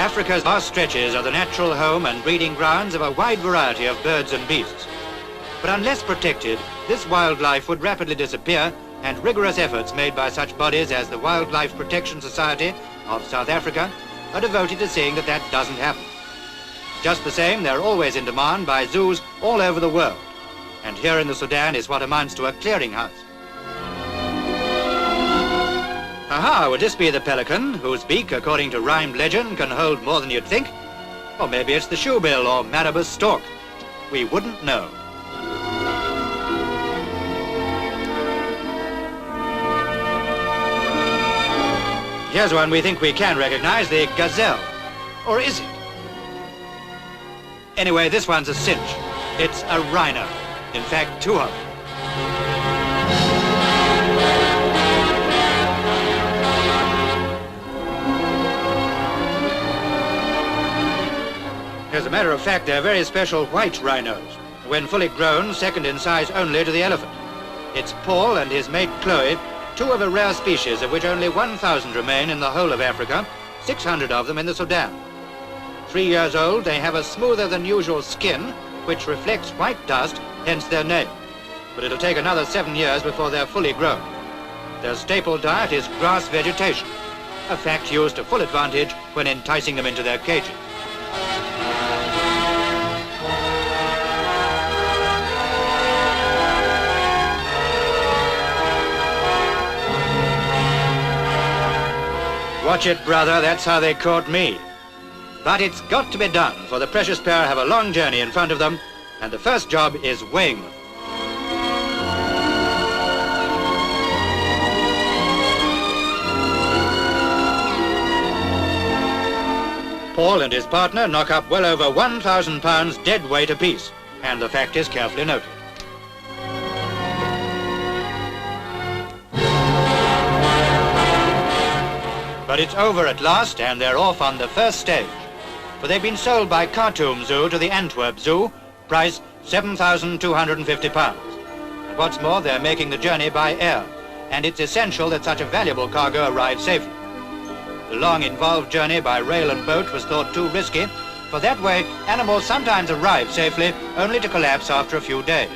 Africa's vast stretches are the natural home and breeding grounds of a wide variety of birds and beasts. But unless protected, this wildlife would rapidly disappear, and rigorous efforts made by such bodies as the Wildlife Protection Society of South Africa are devoted to seeing that that doesn't happen. Just the same, they're always in demand by zoos all over the world, and here in the Sudan is what amounts to a clearinghouse. Aha, would this be the pelican, whose beak, according to rhymed legend, can hold more than you'd think? Or maybe it's the shoebill or marabus stork. We wouldn't know. Here's one we think we can recognize, the gazelle. Or is it? Anyway, this one's a cinch. It's a rhino. In fact, two of them. As a matter of fact, they're very special white rhinos. When fully grown, second in size only to the elephant. It's Paul and his mate Chloe, two of a rare species of which only 1,000 remain in the whole of Africa, 600 of them in the Sudan. 3 years old, they have a smoother than usual skin, which reflects white dust, hence their name. But it'll take another 7 years before they're fully grown. Their staple diet is grass vegetation, a fact used to full advantage when enticing them into their cages. Watch it, brother, that's how they caught me. But it's got to be done, for the precious pair have a long journey in front of them, and the first job is weighing them. Paul and his partner knock up well over 1,000 pounds dead weight apiece, and the fact is carefully noted. But it's over at last, and they're off on the first stage. For they've been sold by Khartoum Zoo to the Antwerp Zoo, price £7,250. And what's more, they're making the journey by air, and it's essential that such a valuable cargo arrive safely. The long, involved journey by rail and boat was thought too risky, for that way animals sometimes arrive safely, only to collapse after a few days.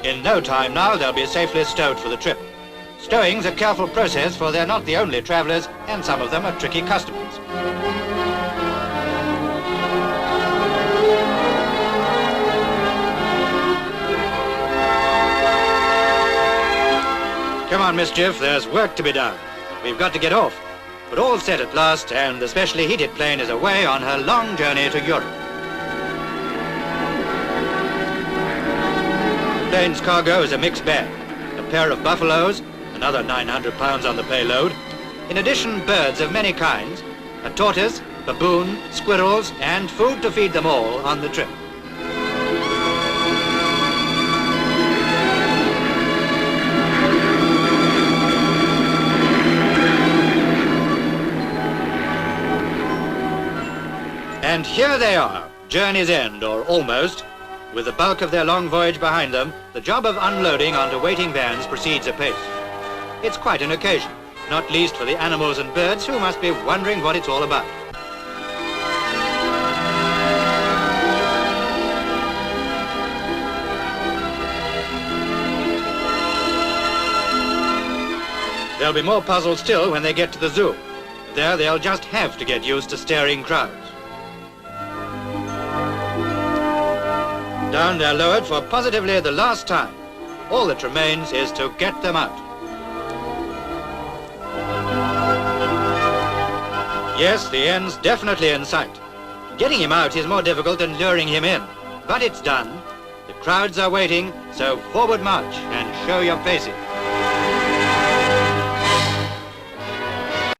In no time now, they'll be safely stowed for the trip. Stowing's a careful process, for they're not the only travellers, and some of them are tricky customers. Come on, Mischief, there's work to be done. We've got to get off. But all set at last, and the specially heated plane is away on her long journey to Europe. The plane's cargo is a mixed bag. A pair of buffaloes, another 900 pounds on the payload. In addition, birds of many kinds, a tortoise, baboon, squirrels, and food to feed them all on the trip. And here they are, journey's end, or almost. With the bulk of their long voyage behind them, the job of unloading onto waiting vans proceeds apace. It's quite an occasion, not least for the animals and birds who must be wondering what it's all about. There'll be more puzzles still when they get to the zoo. There they'll just have to get used to staring crowds. Down they're lowered for positively the last time. All that remains is to get them out. Yes, the end's definitely in sight. Getting him out is more difficult than luring him in, but it's done. The crowds are waiting, so forward march and show your faces.